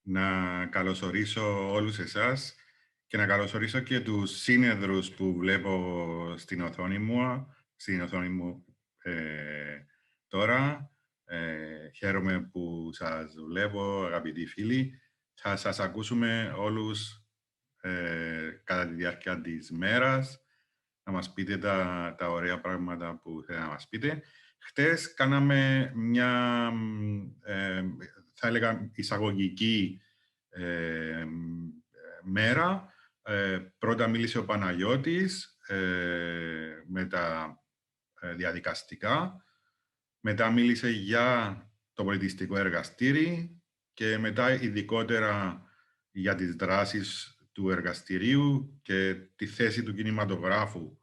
να καλωσορίσω όλους εσάς και να καλωσορίσω και τους σύνεδρους που βλέπω στην οθόνη μου τώρα. Χαίρομαι που σας βλέπω, αγαπητοί φίλοι. Θα σας ακούσουμε όλους κατά τη διάρκεια της μέρας, να μας πείτε τα ωραία πράγματα που θέλετε να μας πείτε. Χτες κάναμε μια, θα έλεγα, εισαγωγική μέρα. Πρώτα μίλησε ο Παναγιώτης με τα διαδικαστικά. Μετά μίλησε για το Πολιτιστικό Εργαστήρι και μετά ειδικότερα για τις δράσεις του εργαστηρίου και τη θέση του κινηματογράφου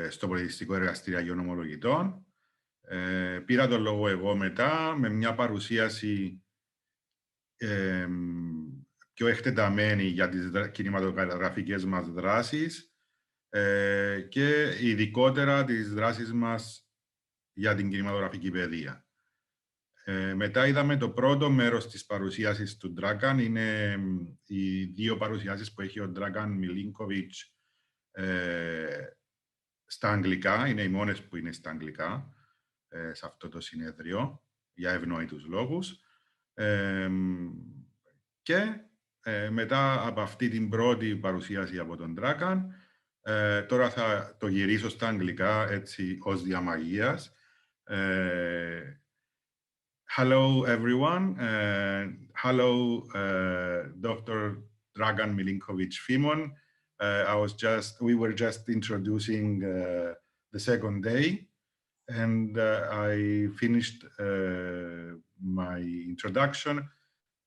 στο Πολιτιστικό Εργαστήριο Αγίων Ομολογητών. Πήρα τον λόγο εγώ μετά με μια παρουσίαση πιο εκτεταμένη για τις κινηματογραφικές μας δράσεις και ειδικότερα τις δράσεις μας για την Κινηματογραφική Παιδεία. Μετά είδαμε το πρώτο μέρος της παρουσίασης του DRAGAN. Είναι οι δύο παρουσιάσεις που έχει ο DRAGAN MILINKOVIC στα αγγλικά. Είναι οι μόνες που είναι στα αγγλικά σε αυτό το συνέδριο, για ευνόητους λόγους. Και μετά από αυτή την πρώτη παρουσίαση από τον DRAGAN, τώρα θα το γυρίσω στα αγγλικά έτσι ως διαμαγείας. Hello, everyone. Hello, Dr. DRAGAN MILINKOVIC FIMON. We were just introducing the second day, and I finished my introduction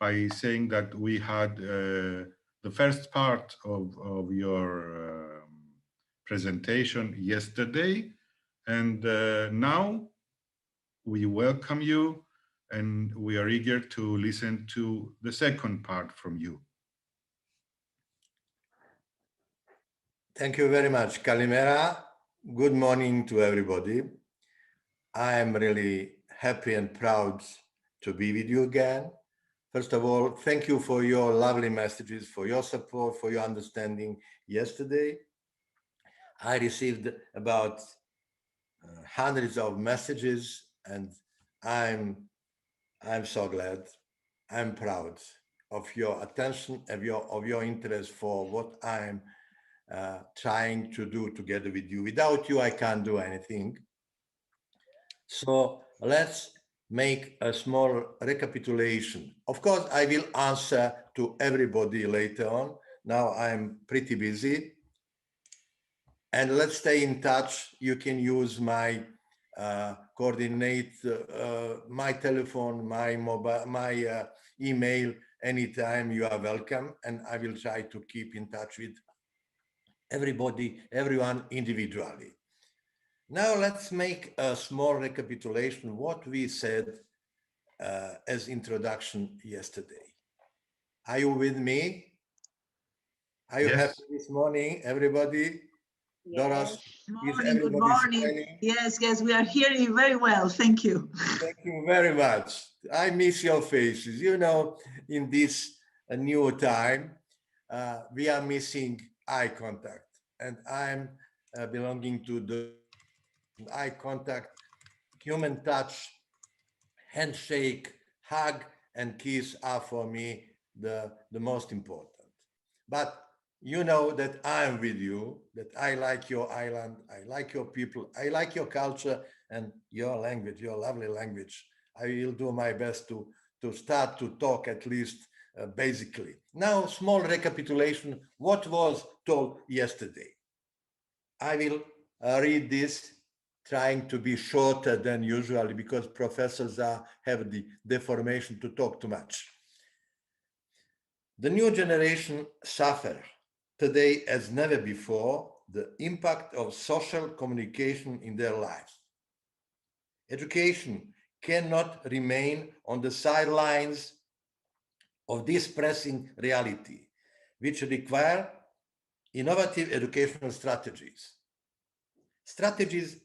by saying that we had the first part of your presentation yesterday, and now we welcome you. And we are eager to listen to the second part from you. Thank you very much. Kalimera. Good morning to everybody. I am really happy and proud to be with you again. First of all, thank you for your lovely messages, for your support, for your understanding yesterday. I received about hundreds of messages, and I'm so glad, I'm proud of your attention, of your interest for what I'm trying to do together with you. Without you, I can't do anything. So let's make a small recapitulation. Of course, I will answer to everybody later on. Now I'm pretty busy. And let's stay in touch. You can use my coordinate, my telephone, my mobile, my email. Anytime you are welcome, and I will try to keep in touch with everyone individually. Now let's make a small recapitulation what we said as introduction yesterday. Are you with me? Are you happy this morning, everybody? Yes. Doros, morning, good morning. Yes, we are hearing you very well. Thank you. Thank you very much. I miss your faces. You know, in this new time, we are missing eye contact. And I'm belonging to the eye contact, human touch, handshake, hug, and kiss are for me the most important. But you know that I am with you, that I like your island, I like your people, I like your culture and your language, your lovely language. I will do my best to start to talk at least basically. Now, small recapitulation, what was told yesterday. I will read this, trying to be shorter than usually because professors have the deformation to talk too much. The new generation suffer today as never before the impact of social communication in their lives. Education cannot remain on the sidelines of this pressing reality, which require innovative educational strategies. Strategies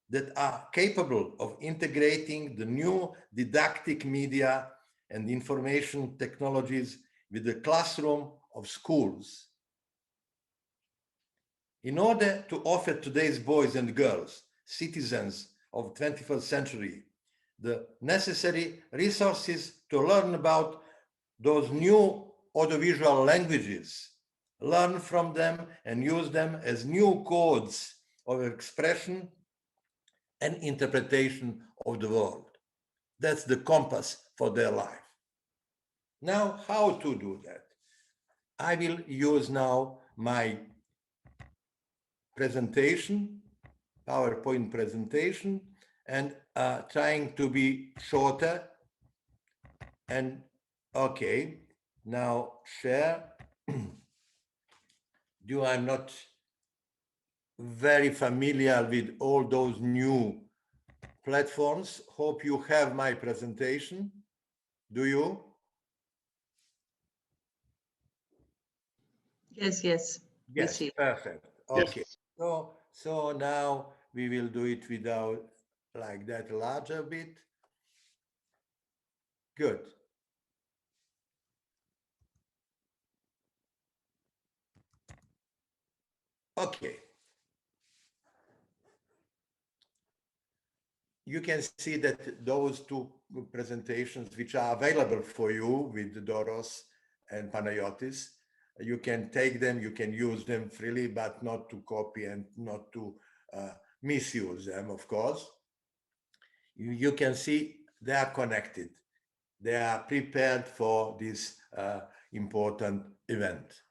that are capable of integrating the new didactic media and information technologies with the classroom of schools. In order to offer today's boys and girls, citizens of the 21st century, the necessary resources to learn about those new audiovisual languages, learn from them and use them as new codes of expression and interpretation of the world. That's the compass for their life. Now, how to do that? I will use now my presentation, PowerPoint presentation, and trying to be shorter. And okay, now share. I'm not very familiar with all those new platforms. Hope you have my presentation. Do you? Yes, yes. Yes, perfect. Okay. Yes. So now we will do it without like that larger bit. Good. Okay. You can see that those two presentations, which are available for you with Doros and Panayotis, you can take them, you can use them freely, but not to copy and not to misuse them, of course. You can see they are connected. They are prepared for this important event.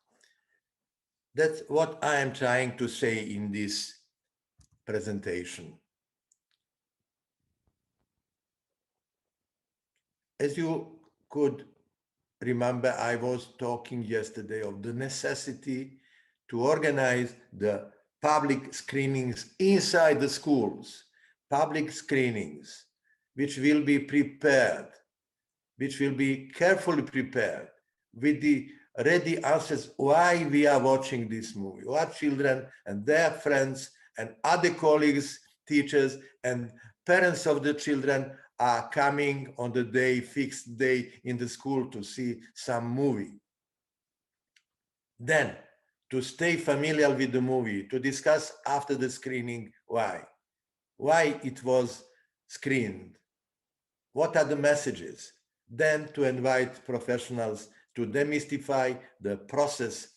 That's what I am trying to say in this presentation. As you could remember, I was talking yesterday of the necessity to organize the public screenings inside the schools, public screenings, which will be prepared, which will be carefully prepared with the ready answers why we are watching this movie, what children and their friends and other colleagues, teachers and parents of the children are coming on the day, fixed day in the school to see some movie. Then to stay familiar with the movie, to discuss after the screening why it was screened, what are the messages, then to invite professionals to demystify the process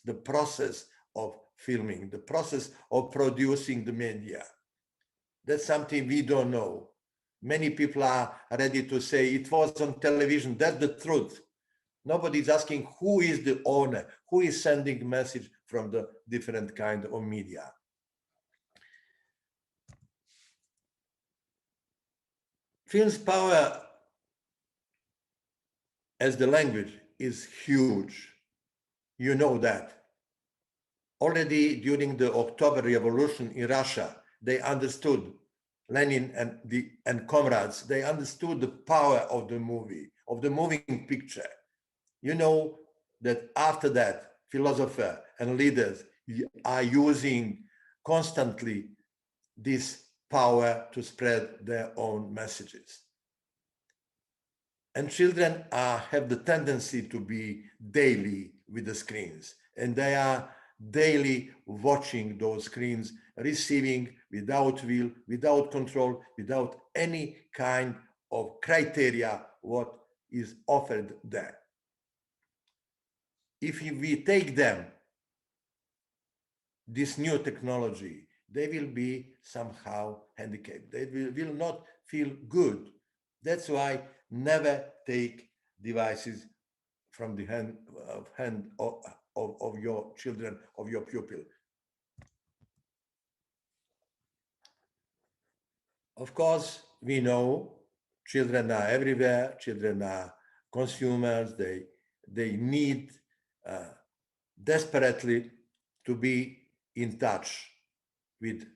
of filming, the process of producing the media. That's something we don't know. Many people are ready to say it was on television. That's the truth. Nobody's asking who is the owner, who is sending message from the different kind of media. Film's power as the language is huge. You know that. Already during the October Revolution in Russia, they understood, Lenin and comrades, they understood the power of the movie, of the moving picture. You know that after that, philosophers and leaders are using constantly this power to spread their own messages. And children have the tendency to be daily with the screens, and they are daily watching those screens, receiving without will, without control, without any kind of criteria what is offered there. If we take them, this new technology, they will be somehow handicapped. They will not feel good. That's why never take devices from the hand of your children, of your pupil. Of course, we know children are everywhere. Children are consumers. They need desperately to be in touch with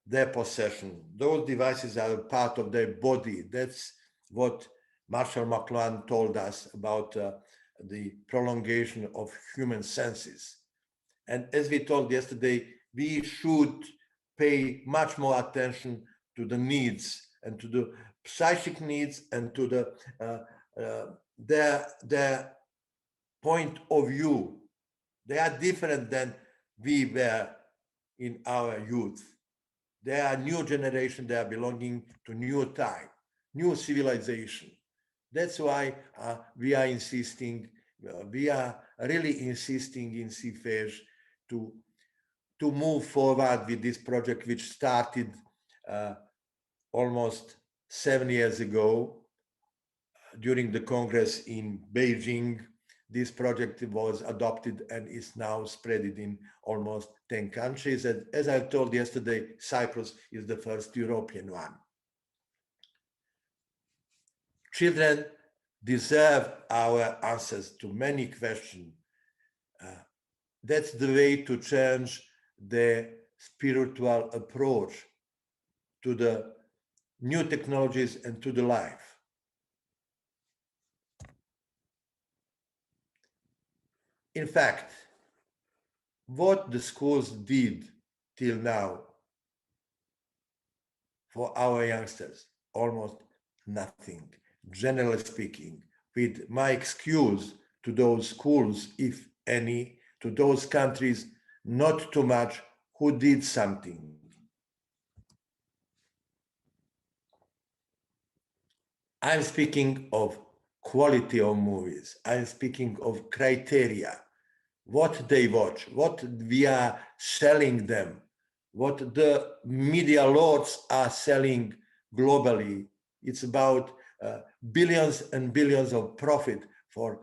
their possession. Those devices are a part of their body. That's what Marshall McLuhan told us about the prolongation of human senses. And as we told yesterday, we should pay much more attention to the needs and to the psychic needs and to the their point of view. They are different than we were in our youth. They are new generation, they are belonging to new time, new civilization. That's why we are insisting, we are really insisting in CFEJ to move forward with this project, which started almost 7 years ago during the Congress in Beijing. This project was adopted and is now spread in almost 10 countries. And as I told yesterday, Cyprus is the first European one. Children deserve our answers to many questions. That's the way to change the spiritual approach to the new technologies and to the life. In fact, what the schools did till now for our youngsters, almost nothing, generally speaking, with my excuse to those schools, if any, to those countries, not too much, who did something. I'm speaking of quality of movies. I'm speaking of criteria, what they watch, what we are selling them, what the media lords are selling globally. It's about billions and billions of profit for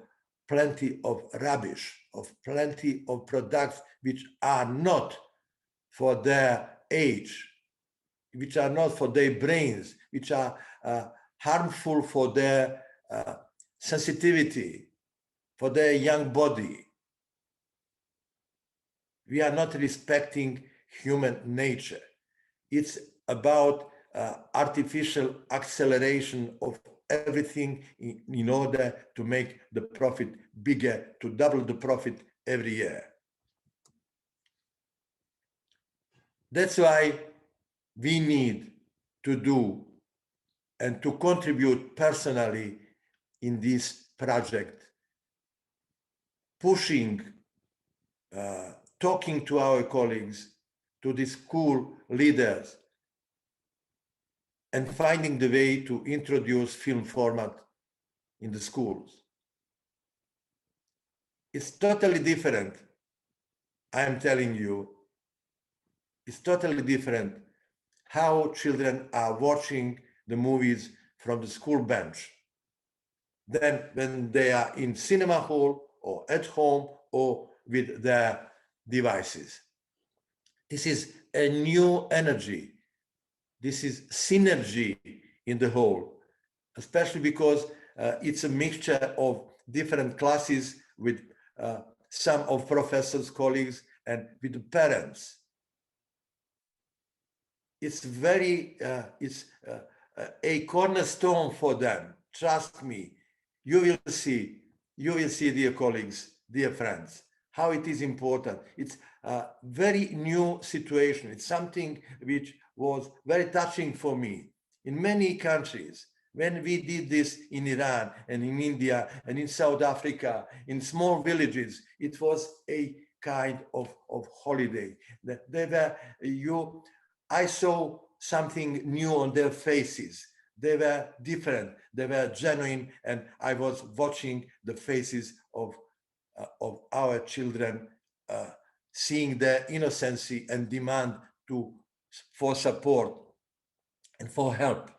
plenty of rubbish, of plenty of products which are not for their age, which are not for their brains, which are harmful for their sensitivity, for their young body. We are not respecting human nature. It's about artificial acceleration of everything in order to make the profit bigger, to double the profit every year. That's why we need to do and to contribute personally in this project, pushing, talking to our colleagues, to the school leaders, and finding the way to introduce film format in the schools. It's totally different, I'm telling you, it's totally different how children are watching the movies from the school bench than when they are in cinema hall or at home or with their devices. This is a new energy. This is synergy in the whole, especially because it's a mixture of different classes with some of professors, colleagues, and with the parents. It's very, it's a cornerstone for them. Trust me, you will see, dear colleagues, dear friends, how it is important. It's a very new situation. It's something which was very touching for me. In many countries, when we did this in Iran and in India and in South Africa, in small villages, it was a kind of holiday. They were, I saw something new on their faces. They were different, they were genuine, and I was watching the faces of our children, seeing their innocency and demand for support and for help.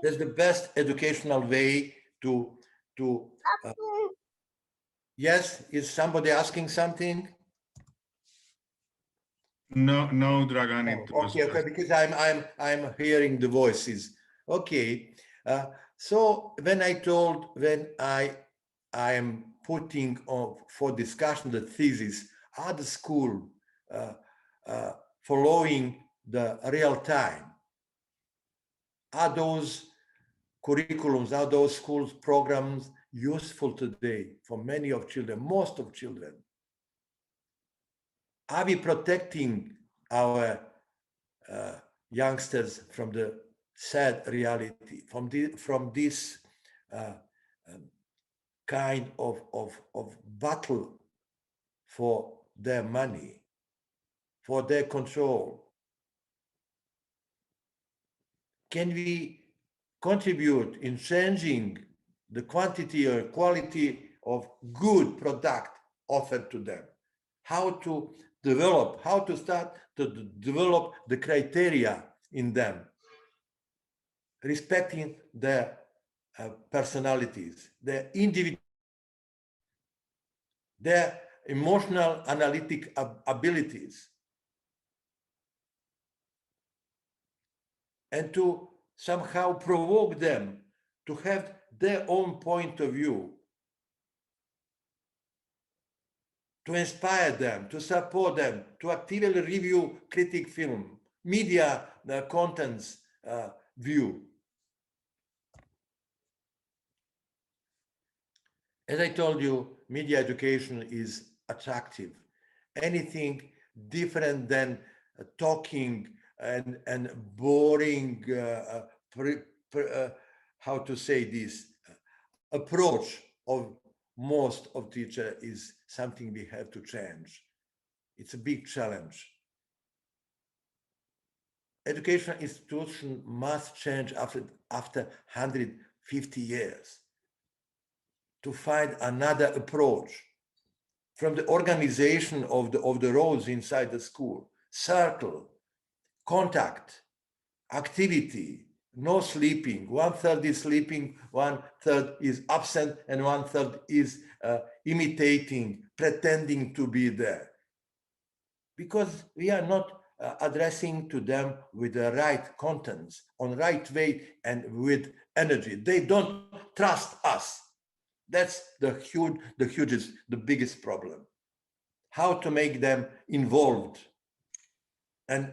That's the best educational way to yes, is somebody asking something? No, Dragan. Oh, okay, because I'm hearing the voices. Okay, so when I am putting on for discussion the thesis, are the school following the real time? Are those curriculums, are those schools programs useful today for many of children, most of children? Are we protecting our youngsters from the sad reality, from this kind of battle for their money, for their control? Can we contribute in changing the quantity or quality of good product offered to them? How to develop, how to start to develop the criteria in them, respecting their personalities, their individual, their emotional analytic abilities, and to somehow provoke them to have their own point of view, to inspire them, to support them, to actively review critic film, media contents view. As I told you, media education is attractive. Anything different than talking and boring, how to say this, approach of most of teacher is something we have to change. It's a big challenge. Education institution must change after 150 years to find another approach from the organization of the roles inside the school, circle, contact, activity, no sleeping. 1/3 is sleeping, 1/3 is absent, and 1/3 is imitating, pretending to be there. Because we are not addressing to them with the right contents, on right way, and with energy. They don't trust us. That's the biggest problem. How to make them involved and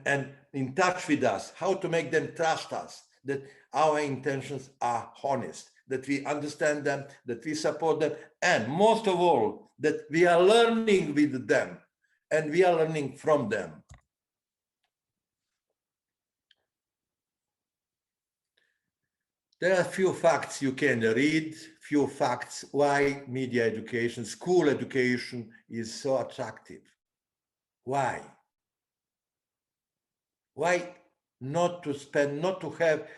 in touch with us, how to make them trust us, that our intentions are honest, that we understand them, that we support them, and most of all, that we are learning with them and we are learning from them. There are a few facts you can read, few facts why media education, school education is so attractive. Why? Why not to have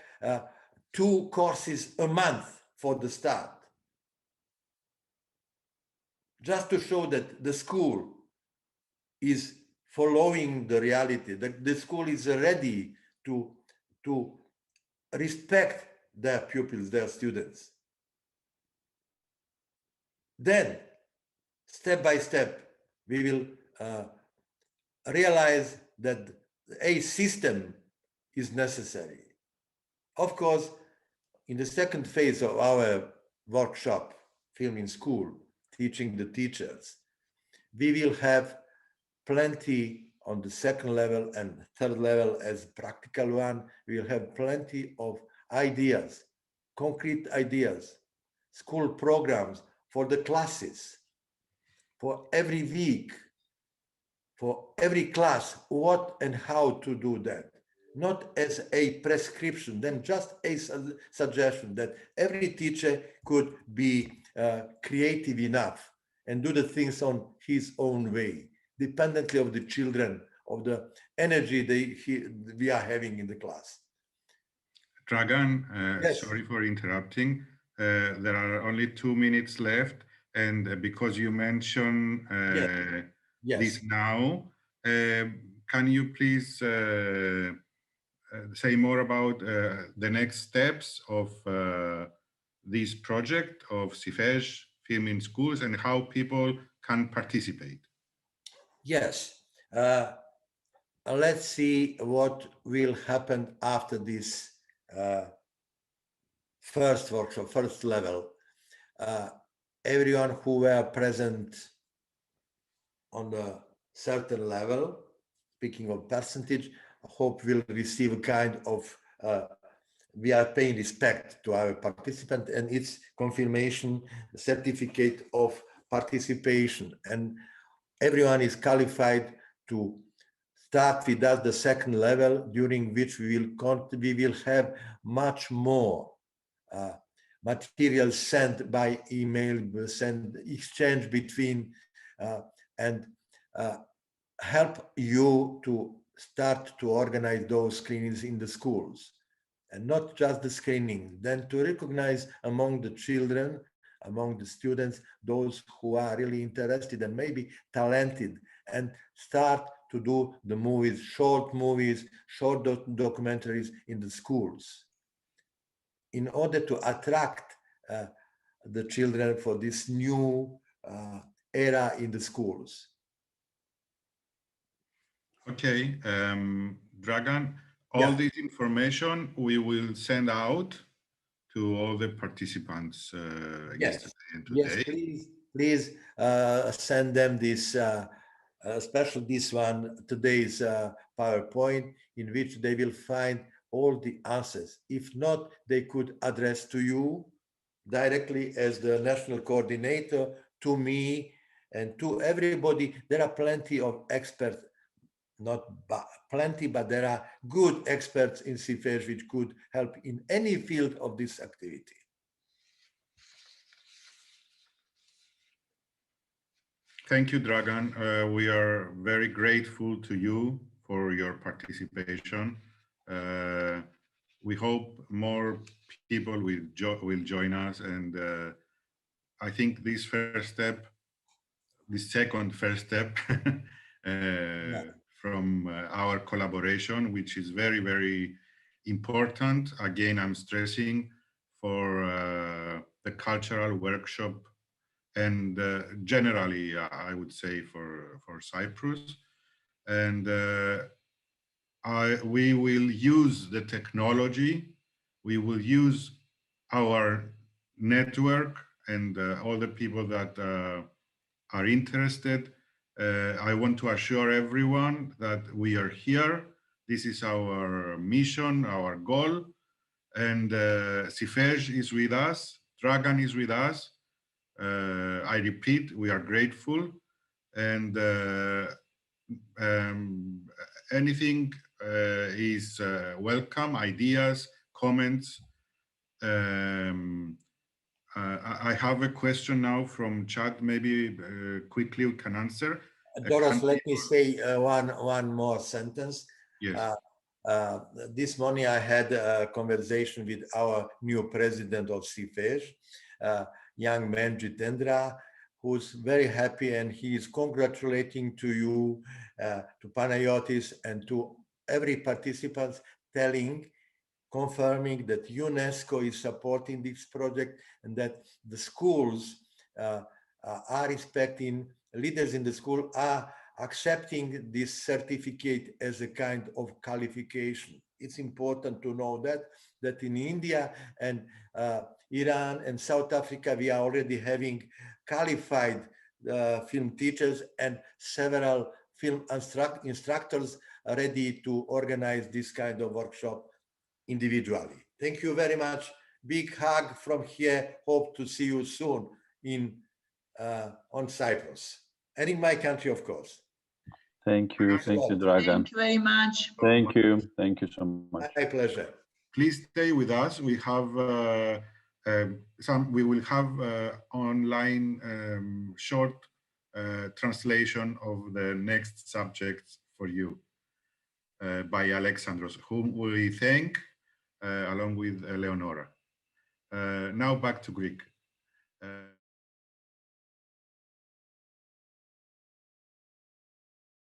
2 courses a month for the start? Just to show that the school is following the reality, that the school is ready to respect their pupils, their students. Then, step by step, we will realize that a system is necessary. Of course, in the second phase of our workshop, Film in School, teaching the teachers, we will have plenty on the second level and third level as practical one. We will have plenty of ideas, concrete ideas, school programs for the classes, for every week, for every class, what and how to do that. Not as a prescription, then just a suggestion that every teacher could be creative enough and do the things on his own way, dependently of the children, of the energy we are having in the class. Dragan, yes. Sorry for interrupting. There are only 2 minutes left, and because you mentioned yes. this now, can you please say more about the next steps of this project of CIFEJ, Film in Schools, and how people can participate? Yes. Let's see what will happen after this first workshop, first level. Everyone who were present on a certain level, speaking of percentage, I hope will receive a kind of, we are paying respect to our participant and its confirmation certificate of participation. And everyone is qualified to start with us the second level, during which we will have much more materials sent by email, exchange between, and help you to start to organize those screenings in the schools. And not just the screening, then to recognize among the children, among the students, those who are really interested and maybe talented, and start to do the movies, short documentaries in the schools, in order to attract the children for this new era in the schools. Okay, DRAGAN, all this information we will send out to all the participants yesterday and today. Yes, please send them this, especially this one, today's PowerPoint, in which they will find all the answers. If not, they could address to you directly as the national coordinator, to me, and to everybody. There are plenty of experts, not plenty, but there are good experts in CFEJ which could help in any field of this activity. Thank you, DRAGAN. We are very grateful to you for your participation. We hope more people will join us, and I think this first step, the second first step from our collaboration, which is very, very important. Again, I'm stressing for the cultural workshop, and generally, I would say for Cyprus. And we will use the technology, we will use our network and all the people that are interested. I want to assure everyone that we are here. This is our mission, our goal. And CFEJ is with us, DRAGAN is with us. I repeat, we are grateful. And anything is welcome, ideas, comments. I have a question now from chat, maybe quickly we can answer. Doros, let me say one more sentence. Yes. This morning I had a conversation with our new president of CFEJ, young man Jitendra, who's very happy, and he is congratulating to you, to Panayotis, and to every participant, confirming that UNESCO is supporting this project, and that the schools are respecting, leaders in the school are accepting this certificate as a kind of qualification. It's important to know that in India and Iran and South Africa, we are already having qualified film teachers and several film instructors ready to organize this kind of workshop individually. Thank you very much. Big hug from here. Hope to see you soon on Cyprus and in my country, of course. Thank you, DRAGAN. Thank you very much. Thank you so much. My pleasure. Please stay with us. We have we will have online short translation of the next subject for you by Alexandros, whom we thank along with Eleonora. Now back to Greek.